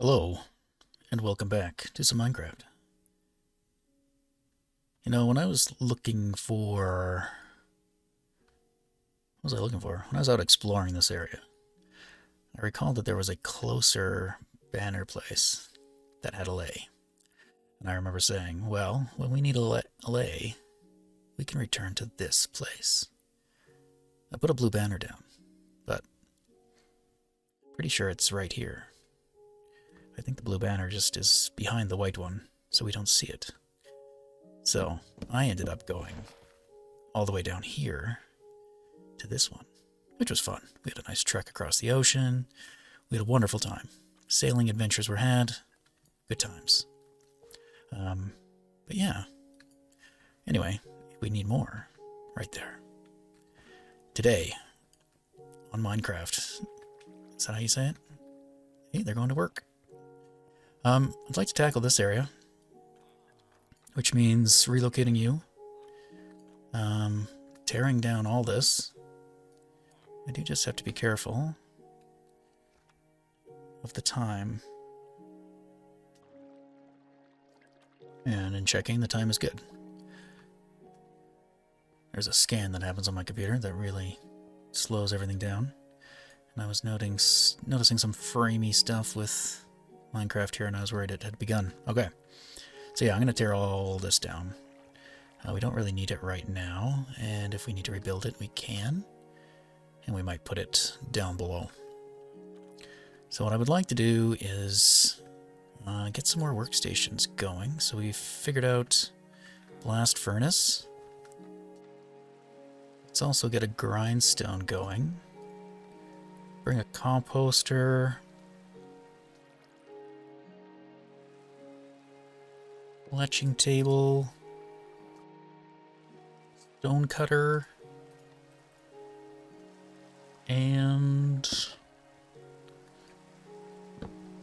Hello, and welcome back to some Minecraft. You know, when I was looking for... What was I looking for? When I was out exploring this area, I recalled that there was a closer banner place that had a lay. And I remember saying, well, when we need a lay, we can return to this place. I put a blue banner down, but pretty sure it's right here. I think the blue banner just is behind the white one, so we don't see it. So I ended up going all the way down here to this one, which was fun. We had a nice trek across the ocean. We had a wonderful time. Sailing adventures were had. Good times. But yeah. Anyway, we need more. Right there. Today, on Minecraft. Is that how you say it? Hey, they're going to work. I'd like to tackle this area, which means relocating you. Tearing down all this. I do just have to be careful of the time. And in checking, the time is good. There's a scan that happens on my computer that really slows everything down. And I was noticing some framey stuff with Minecraft here, and I was worried it had begun. Okay. So yeah, I'm going to tear all this down. We don't really need it right now, and if we need to rebuild it, we can. And we might put it down below. So what I would like to do is get some more workstations going. So we've figured out blast furnace. Let's also get a grindstone going. Bring a composter. Fletching table. Stone cutter. And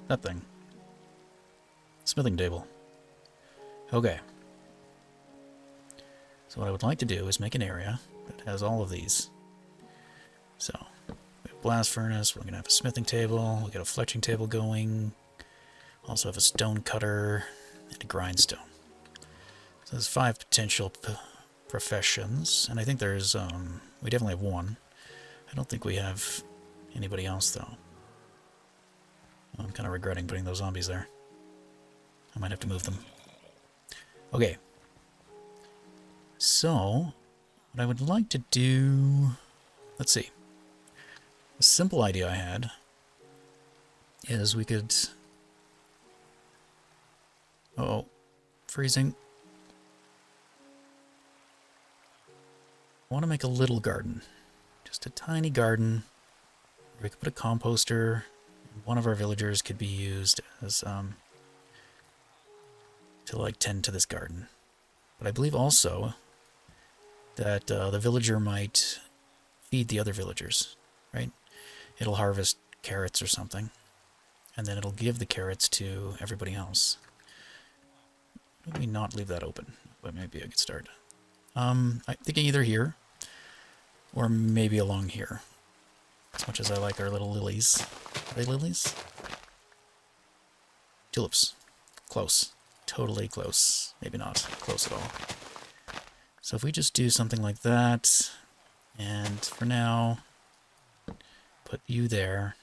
that thing. Smithing table. Okay. So what I would like to do is make an area that has all of these. So, we have a blast furnace, we're going to have a smithing table, we'll get a fletching table going, also have a stone cutter, and a grindstone. So there's 5 potential professions, and I think there's, we definitely have one. I don't think we have anybody else, though. I'm kind of regretting putting those zombies there. I might have to move them. Okay. So, what I would like to do... Let's see. A simple idea I had is we could... Uh-oh. Freezing. I want to make a little garden. Just a tiny garden. We could put a composter. One of our villagers could be used as to like tend to this garden. But I believe also that the villager might feed the other villagers, right? It'll harvest carrots or something, and then it'll give the carrots to everybody else. Let me not leave that open, but maybe a good start. I'm thinking either here or maybe along here. As much as I like our little lilies. Are they lilies? Tulips. Close. Totally close. Maybe not close at all. So if we just do something like that, and for now, put you there.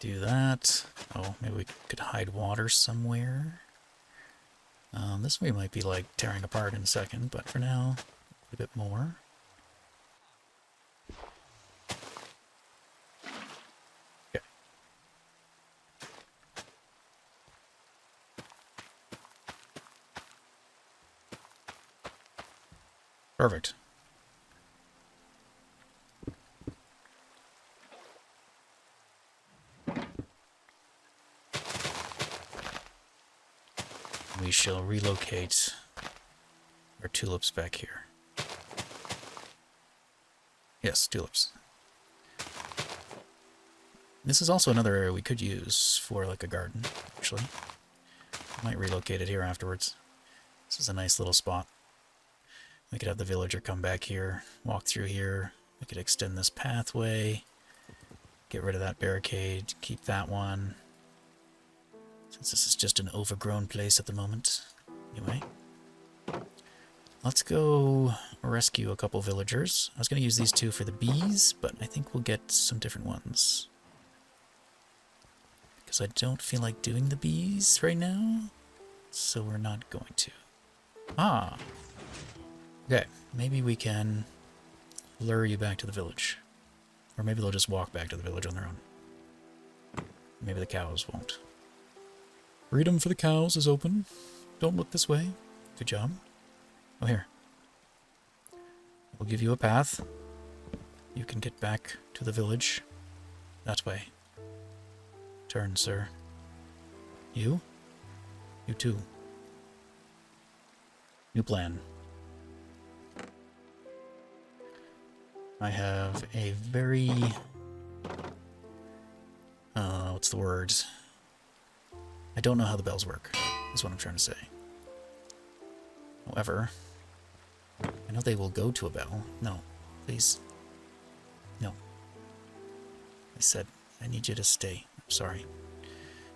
Do that. Oh, maybe we could hide water somewhere. This way might be like tearing apart in a second, but for now, a bit more. Okay. Perfect. We shall relocate our tulips back here. Yes, tulips. This is also another area we could use for like a garden, actually. I might relocate it here afterwards. This is a nice little spot. We could have the villager come back here, walk through here. We could extend this pathway. get rid of that barricade, keep that one. Since this is just an overgrown place at the moment. Anyway. Let's go rescue a couple villagers. I was going to use these two for the bees, but I think we'll get some different ones. Because I don't feel like doing the bees right now, so we're not going to. Ah! Okay, maybe we can lure you back to the village. Or maybe they'll just walk back to the village on their own. Maybe the cows won't. Freedom for the cows is open. Don't look this way. Good job. Oh, here. We'll give you a path. You can get back to the village. That way. Turn, sir. You? You too. New plan. I have a very... what's the word? I don't know how the bells work, is what I'm trying to say. However, I know they will go to a bell. No, please. No. I said, I need you to stay. I'm sorry.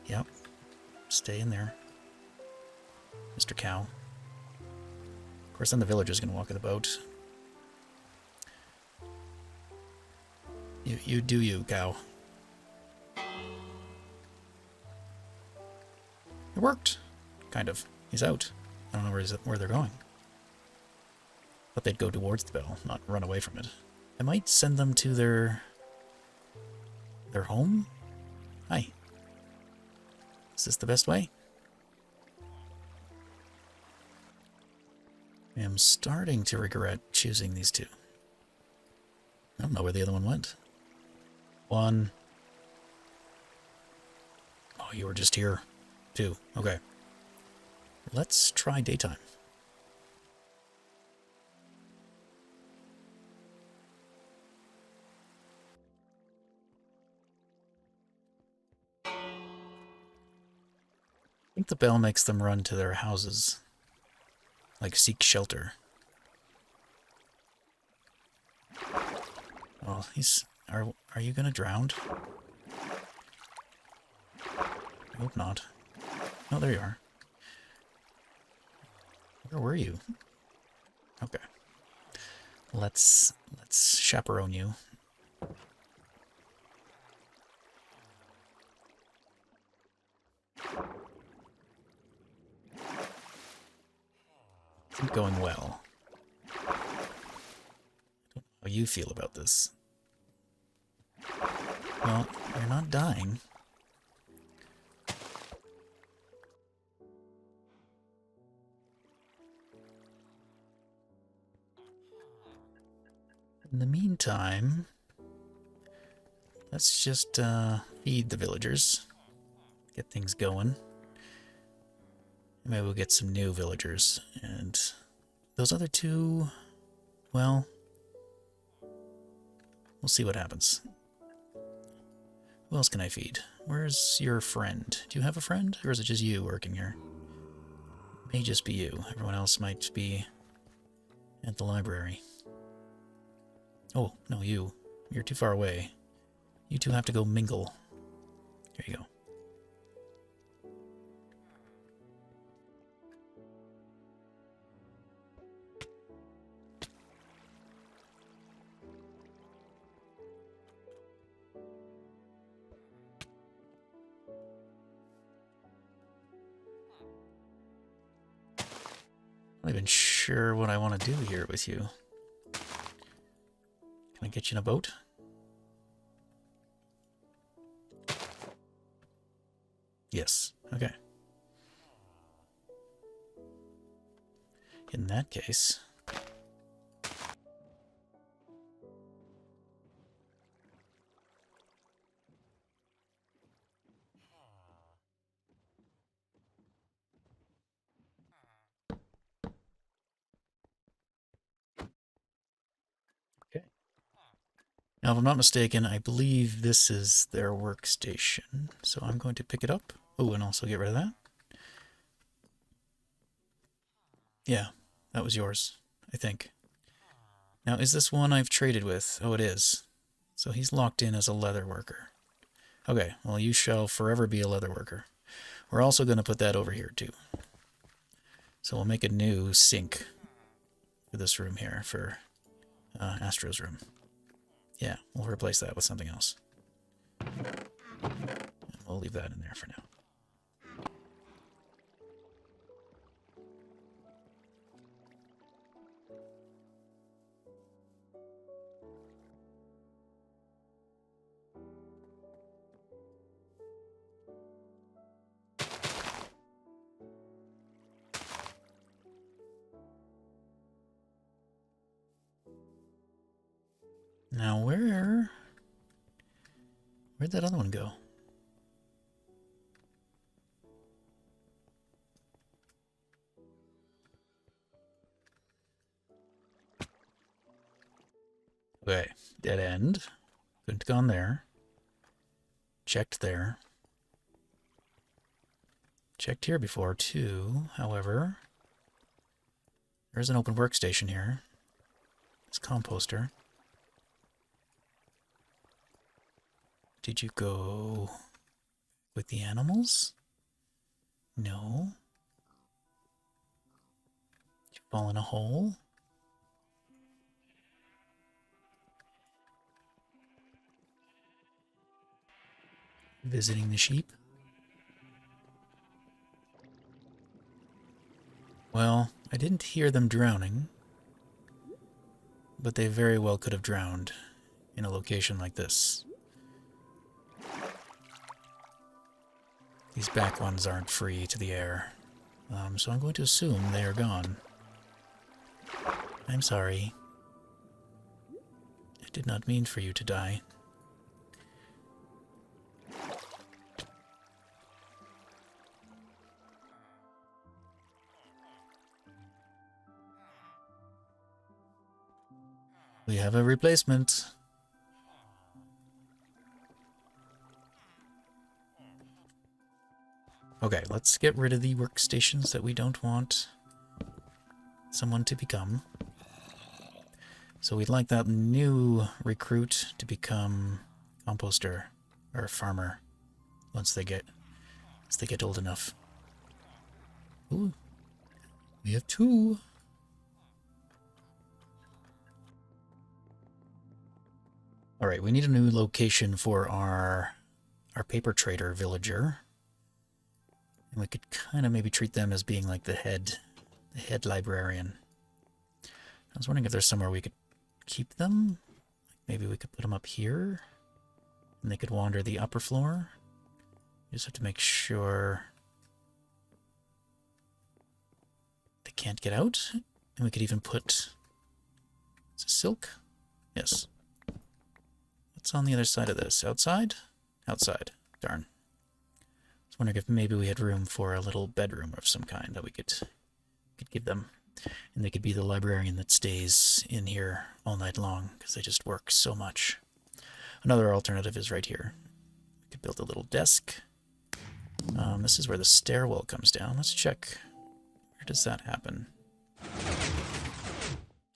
Yep. Stay in there. Mr. Cow. Of course, then the villager's going to walk in the boat. You do you, cow. It worked. Kind of. He's out. I don't know where they're going. But they'd go towards the bell, not run away from it. I might send them to their home? Hi. Is this the best way? I am starting to regret choosing these two. I don't know where the other one went. One. Oh, you were just here. Two. Okay. Let's try daytime. I think the bell makes them run to their houses. Like seek shelter. Oh, are you gonna drown? I hope not. Oh, there you are. Where were you? Okay. Let's chaperone you. It's going well. I don't know how you feel about this. Well, you're not dying. In the meantime, let's just feed the villagers. Get things going. Maybe we'll get some new villagers. And those other two, well, we'll see what happens. Who else can I feed? Where's your friend? Do you have a friend? Or is it just you working here? It may just be you. Everyone else might be at the library. Oh, no, you. You're too far away. You two have to go mingle. Here you go. I'm not even sure what I want to do here with you. Can I get you in a boat? Yes. Okay. In that case... Okay. Now, if I'm not mistaken, I believe this is their workstation. So I'm going to pick it up. Oh, and also get rid of that. Yeah, that was yours, I think. Now, is this one I've traded with? Oh, it is. So he's locked in as a leather worker. Okay, well, you shall forever be a leatherworker. We're also going to put that over here, too. So we'll make a new sink for this room here, for Astro's room. Yeah, we'll replace that with something else. And we'll leave that in there for now. Now where'd that other one go? Okay, dead end. Couldn't have gone there. Checked there. Checked here before too, however. There's an open workstation here. It's composter. Did you go with the animals? No. Did you fall in a hole? Visiting the sheep? Well, I didn't hear them drowning, but they very well could have drowned in a location like this. These back ones aren't free to the air, so I'm going to assume they are gone. I'm sorry. I did not mean for you to die. We have a replacement. Okay, let's get rid of the workstations that we don't want someone to become. So we'd like that new recruit to become composter or farmer once they get old enough. Ooh, we have 2. All right, we need a new location for our paper trader villager. And we could kind of maybe treat them as being like the head librarian. I was wondering if there's somewhere we could keep them. Maybe we could put them up here, and they could wander the upper floor. You just have to make sure they can't get out. And we could even put... Is it silk? Yes. What's on the other side of this? Outside? Outside. Darn. I was wondering if maybe we had room for a little bedroom of some kind that we could give them. And they could be the librarian that stays in here all night long, because they just work so much. Another alternative is right here. We could build a little desk. This is where the stairwell comes down. Let's check. Where does that happen?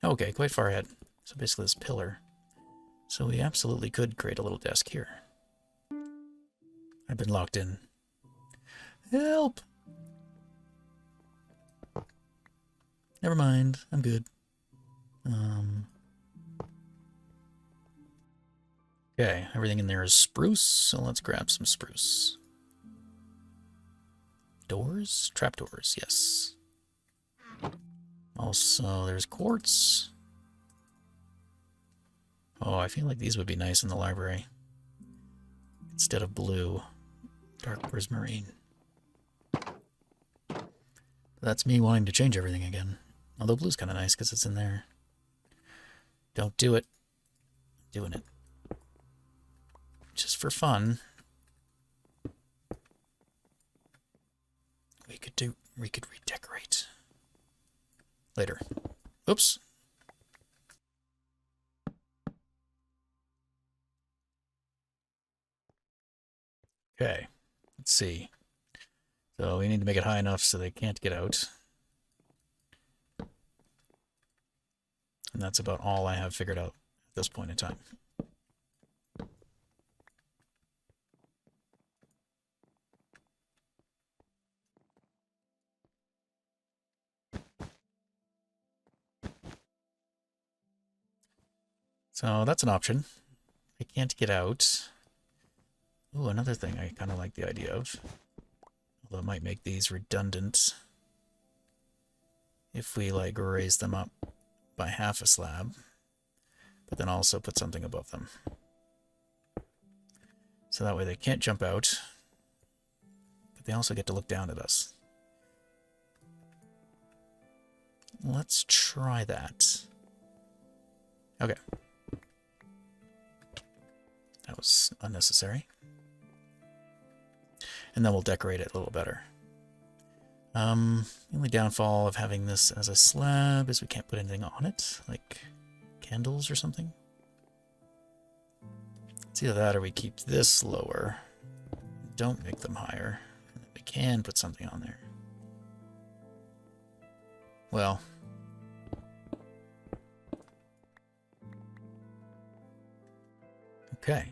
Okay, quite far ahead. So basically this pillar. So we absolutely could create a little desk here. I've been locked in. Help! Never mind, I'm good. Okay, everything in there is spruce, so let's grab some spruce. Doors? Trapdoors, yes. Also, there's quartz. Oh, I feel like these would be nice in the library. Instead of blue, dark prismarine. That's me wanting to change everything again. Although blue's kind of nice because it's in there. Don't do it. I'm doing it. Just for fun. We could redecorate. Later. Oops. Okay. Let's see. So we need to make it high enough so they can't get out. And that's about all I have figured out at this point in time. So that's an option. I can't get out. Ooh, another thing I kind of like the idea of. Although it might make these redundant. If we, like, raise them up by half a slab. But then also put something above them. So that way they can't jump out. But they also get to look down at us. Let's try that. Okay. That was unnecessary. And then we'll decorate it a little better. The only downfall of having this as a slab is we can't put anything on it, like candles or something. It's either that or we keep this lower, don't make them higher, and then we can put something on there. Well, okay.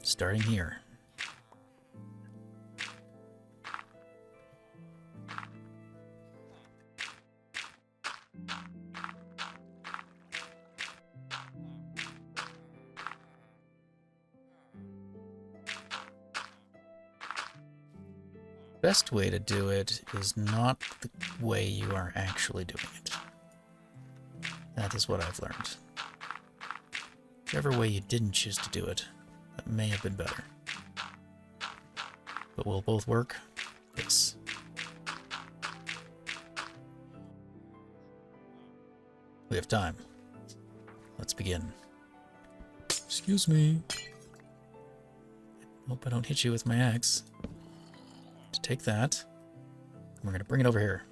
Starting here. Best way to do it is not the way you are actually doing it. That is what I've learned. Whichever way you didn't choose to do it, that may have been better. But will both work? Yes. We have time. Let's begin. Excuse me. Hope I don't hit you with my axe. To take that, and we're going to bring it over here.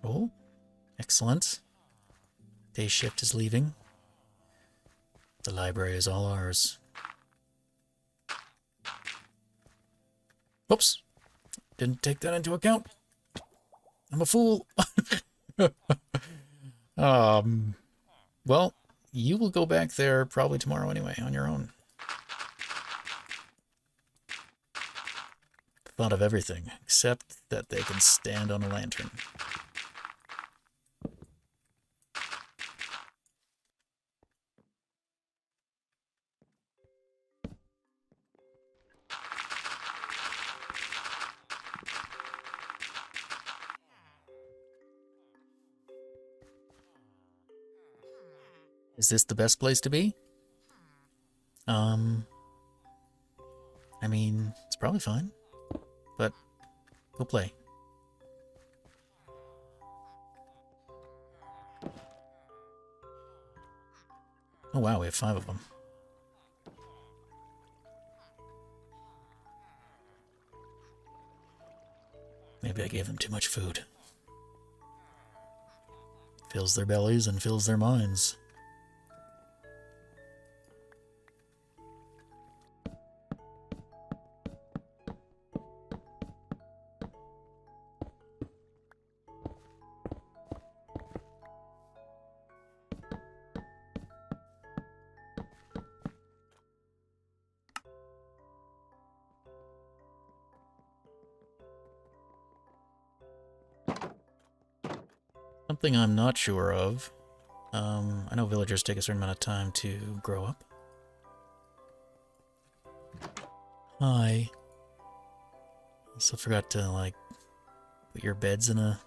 Oh, excellent. Day shift is leaving. The library is all ours. Oops. Didn't take that into account. I'm a fool. Well, you will go back there probably tomorrow anyway, on your own. Thought of everything, except that they can stand on a lantern. Is this the best place to be? I mean, it's probably fine, but go play. Oh wow, we have 5 of them. Maybe I gave them too much food. Fills their bellies and fills their minds. Something I'm not sure of. I know villagers take a certain amount of time to grow up. Hi. Also forgot to, like, put your beds in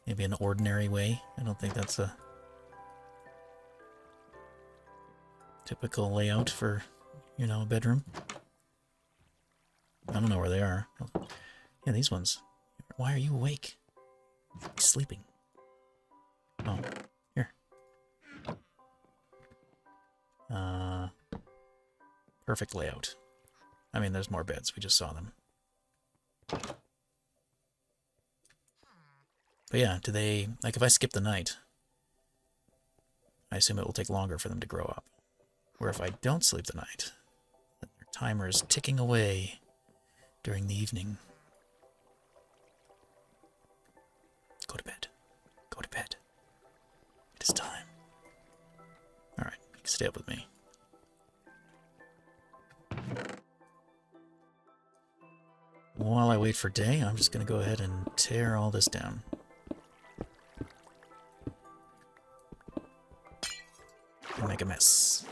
maybe an ordinary way. I don't think that's a typical layout for, you know, a bedroom. I don't know where they are. Yeah, these ones. Why are you awake? You're sleeping. Oh, here. Perfect layout. I mean, there's more beds. We just saw them. But yeah, do they... Like, if I skip the night, I assume it will take longer for them to grow up. Where if I don't sleep the night, then their timer is ticking away during the evening. Go to bed. Go to bed. It is time. Alright, you can stay up with me. while I wait for day, I'm just going to go ahead and tear all this down. And make a mess.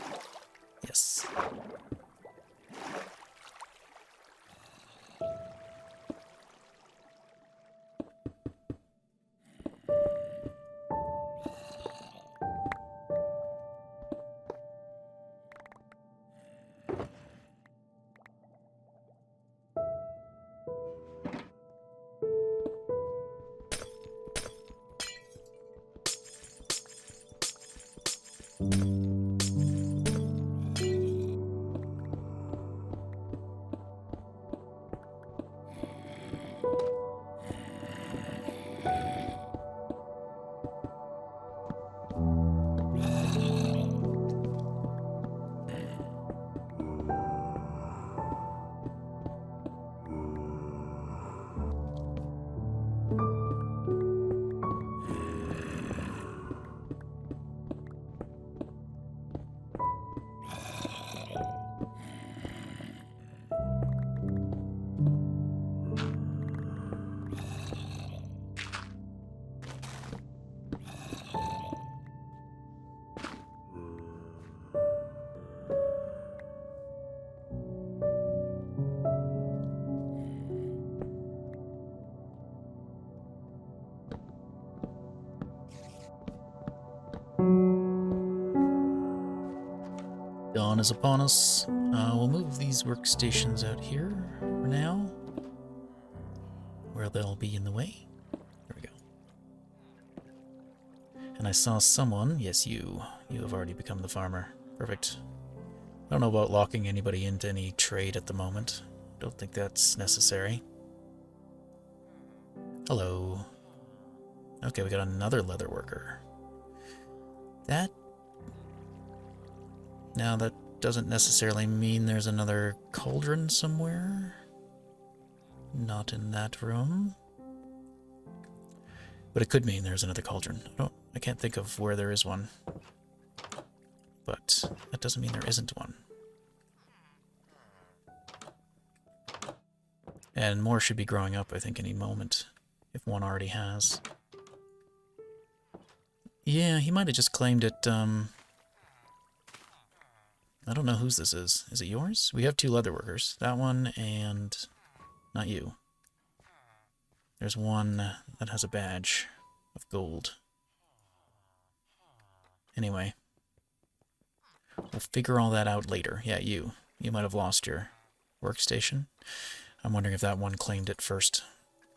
Yes. Dawn is upon us. We'll move these workstations out here for now, where they'll be in the way. There we go. And I saw someone. Yes, you. You have already become the farmer. Perfect. I don't know about locking anybody into any trade at the moment. Don't think that's necessary. Hello. Okay, we got another leather worker. Now that doesn't necessarily mean there's another cauldron somewhere. Not in that room. But it could mean there's another cauldron. I can't think of where there is one. But that doesn't mean there isn't one. And more should be growing up, I think, any moment. If one already has. Yeah, he might have just claimed it, I don't know whose this is. Is it yours? We have two leather workers. That one and... not you. There's one that has a badge of gold. Anyway. We'll figure all that out later. Yeah, you. You might have lost your workstation. I'm wondering if that one claimed it first.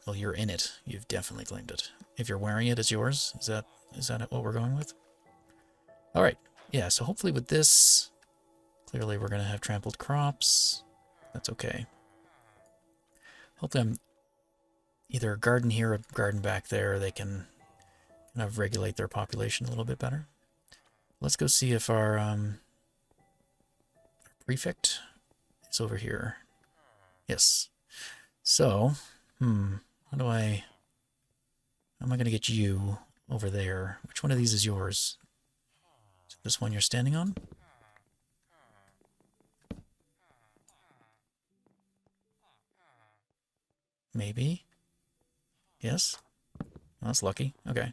Well, you're in it. You've definitely claimed it. If you're wearing it, it's yours. Is that what we're going with? Alright. Yeah, so hopefully with this... Clearly we're going to have trampled crops. That's okay. Hopefully I'm either a garden here or a garden back there. They can kind of regulate their population a little bit better. Let's go see if our prefect is over here. Yes. So, how am I going to get you over there? Which one of these is yours? Is it this one you're standing on? Maybe. Yes? Oh, that's lucky. Okay.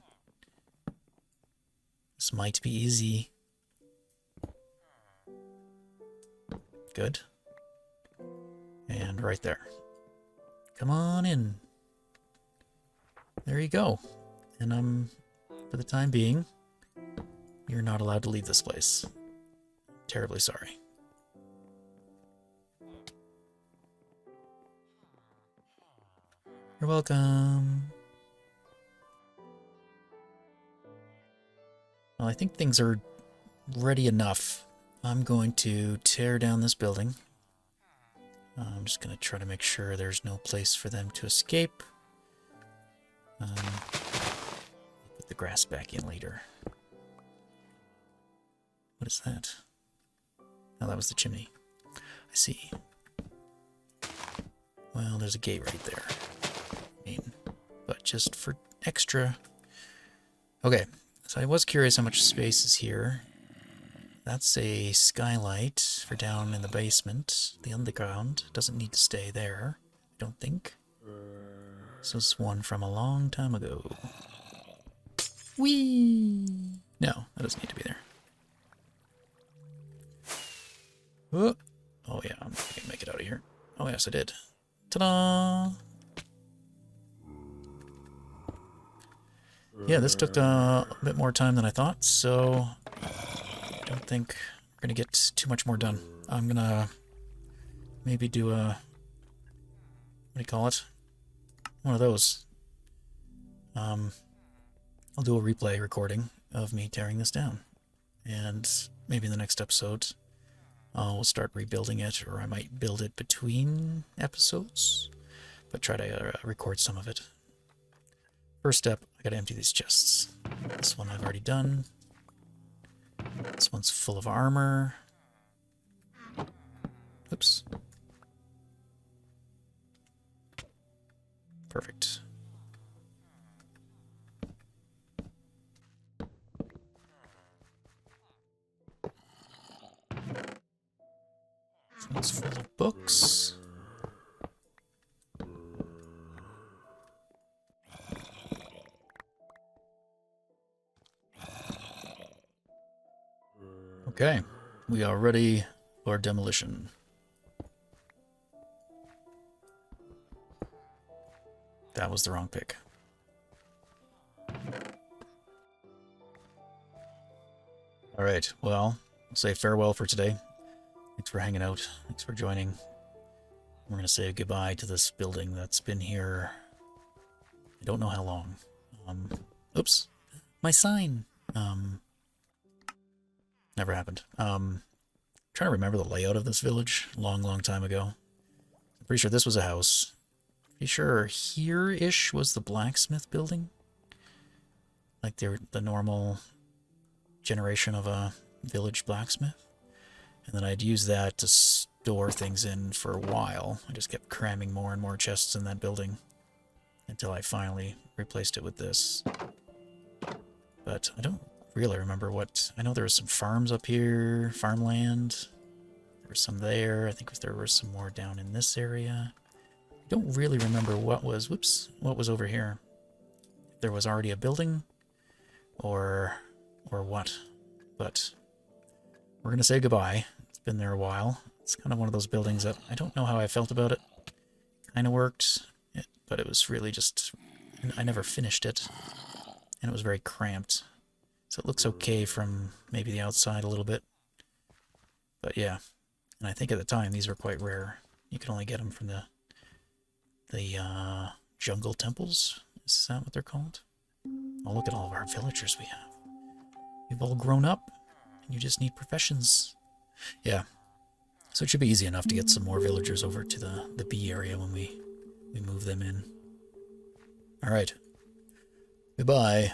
This might be easy. Good. And right there. Come on in. There you go. And for the time being, you're not allowed to leave this place. Terribly sorry. You're welcome. Well, I think things are ready enough. I'm going to tear down this building. I'm just going to try to make sure there's no place for them to escape. Put the grass back in later. What is that? Oh, that was the chimney. I see. Well, there's a gate right there. But just for extra. Okay, so I was curious how much space is here. That's a skylight for down in the basement. The underground doesn't need to stay there. don't think. This was one from a long time ago. Whee! No, that doesn't need to be there. Oh yeah, I'm gonna make it out of here. Oh yes, I did. Ta-da! Yeah, this took a bit more time than I thought, so I don't think we're gonna get too much more done. I'm gonna maybe do a, what do you call it? One of those. I'll do a replay recording of me tearing this down. And maybe in the next episode, we'll start rebuilding it, or I might build it between episodes, but try to record some of it. First step, I gotta empty these chests. This one I've already done. This one's full of armor. Oops. Perfect. This one's full of books. Okay, we are ready for demolition. That was the wrong pick. Alright, well, I'll say farewell for today. Thanks for hanging out. Thanks for joining. We're going to say goodbye to this building that's been here, I don't know how long. Oops. My sign! Never happened. Trying to remember the layout of this village long time ago. I'm pretty sure this was a house. Pretty sure here-ish was the blacksmith building. Like the normal generation of a village blacksmith. And then I'd use that to store things in for a while. I just kept cramming more and more chests in that building until I finally replaced it with this. But I don't really remember what... I know there was some farms up here, farmland. There was some there. I think there was some more down in this area. I don't really remember what was... Whoops. What was over here. If there was already a building or what. But we're going to say goodbye. It's been there a while. It's kind of one of those buildings that I don't know how I felt about it. Kind of worked, but it was really just... I never finished it. And it was very cramped. So it looks okay from maybe the outside a little bit. But yeah. And I think at the time these were quite rare. You could only get them from the jungle temples. Is that what they're called? Oh, look at all of our villagers we have. You've all grown up, and you just need professions. Yeah. So it should be easy enough to get some more villagers over to the B area when we move them in. Alright. Goodbye.